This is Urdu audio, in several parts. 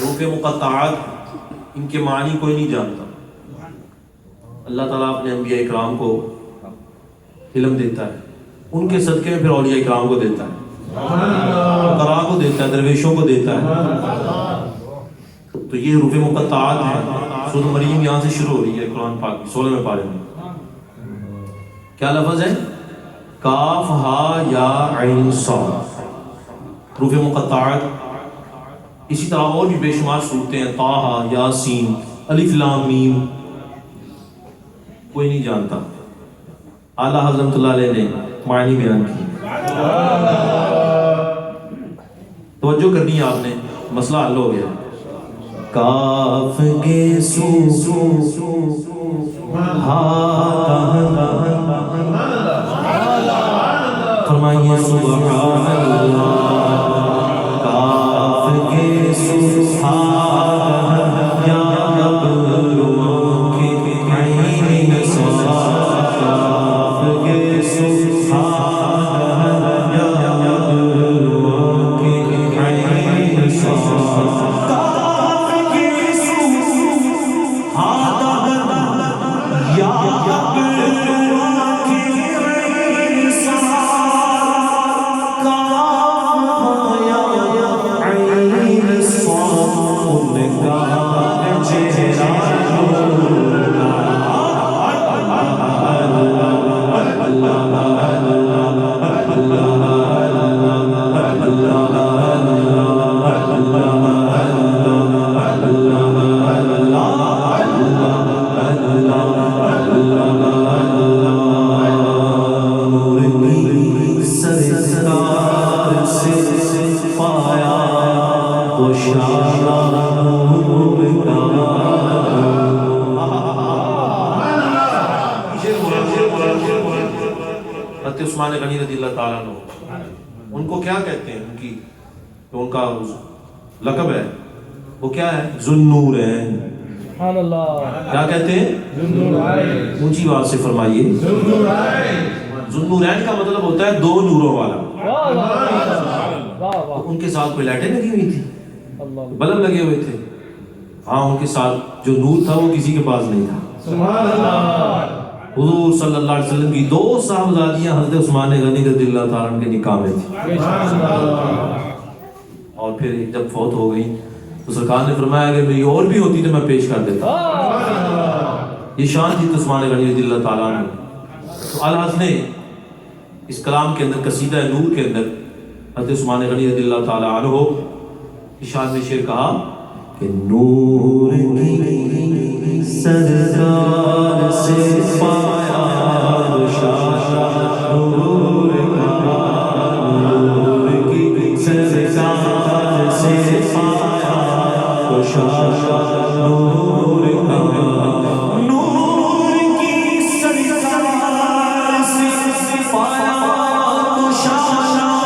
حروف مقطعات ان کے معنی کوئی نہیں جانتا. اللہ تعالیٰ اپنے انبیاء اکرام کو علم دیتا ہے، ان کے صدقے میں پھر اولیاء اکرام کو دیتا ہے، فقراء کو دیتا ہے، درویشوں کو دیتا ہے. تو یہ حروف مقطعات ہیں. سورۃ مریم یہاں سے شروع ہو رہی ہے قرآن پاک کی 16ویں پارے میں. کیا لفظ ہے؟ کاف ہا یا عین صاد، حروف مقطعات. اسی طرح اور بھی بے شمار صورتیں ہیں، طٰہٰ، یاسین، الف لام میم. کوئی نہیں جانتا. اعلیٰ حضرت اللہ علیہ نے معنی بیان کی. توجہ کرنی ہے آپ نے، مسئلہ حل ہو گیا. کاف گے سو ہا فرمائیے سبحان اللہ. کاف گے سو ہا یا رب کے عین صاد. کاف گے سو ہا یا رب کے عین صاد. عثمان غنی رضی اللہ تعالیٰ عنہ، ان کو کیا کہتے ہیں؟ ان کا لقب ہے، وہ کیا ہے؟ ذو النورین. سبحان اللہ. کیا کہتے ہیں؟ ذو النورین. اونچی آواز سے فرمائیے. ذو النورین کا مطلب ہوتا ہے دو نوروں والا. ان کے ساتھ کوئی لائٹیں لگی ہوئی تھی، بلب لگے ہوئے تھے. ہاں، ان کے ساتھ جو نور تھا وہ کسی کے پاس نہیں تھا. سبحان اللہ. حضور صلی اللہ علیہ وسلم کی 2 صاحبزادیاں حضرت عثمان غنی رضی اللہ تعالیٰ عنہ کے نکاح میں تھیں. اور پھر جب فوت ہو گئی تو سرکار نے فرمایا اگر میری اور بھی ہوتی تو میں پیش کر دیتا. یہ شان تھی عثمان غنی رضی اللہ تعالیٰ عنہ. تو اعلیٰ نے اس کلام کے اندر قصیدہ نور کے اندر حضرت عثمان غنی رضی اللہ تعالیٰ عنہ کی شان میں شعر کہا کہ نور کی سرکار سے پایا بشارت، نور کی سرکار سے پایا بشارت، نور کی سرکار سے پایا بشارت،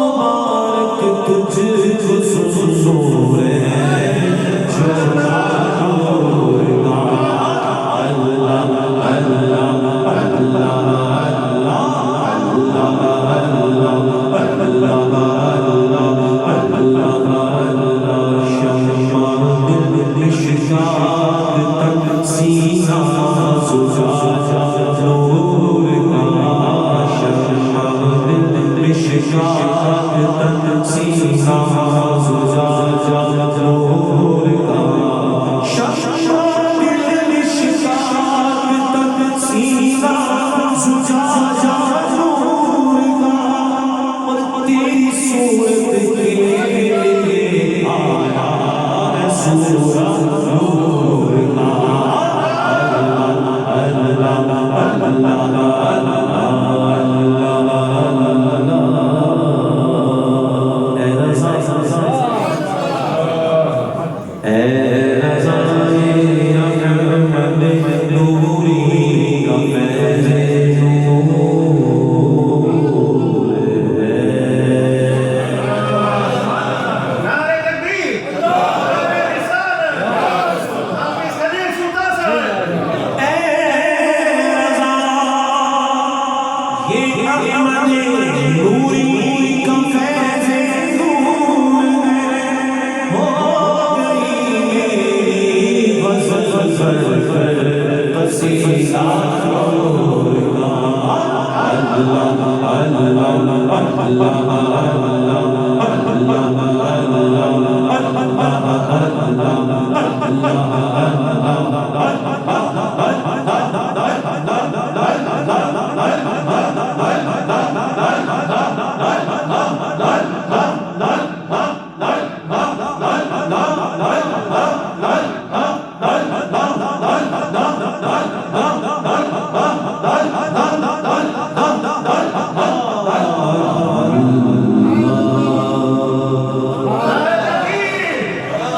مبارک تجھ کو سنور ہے اللہ اللہ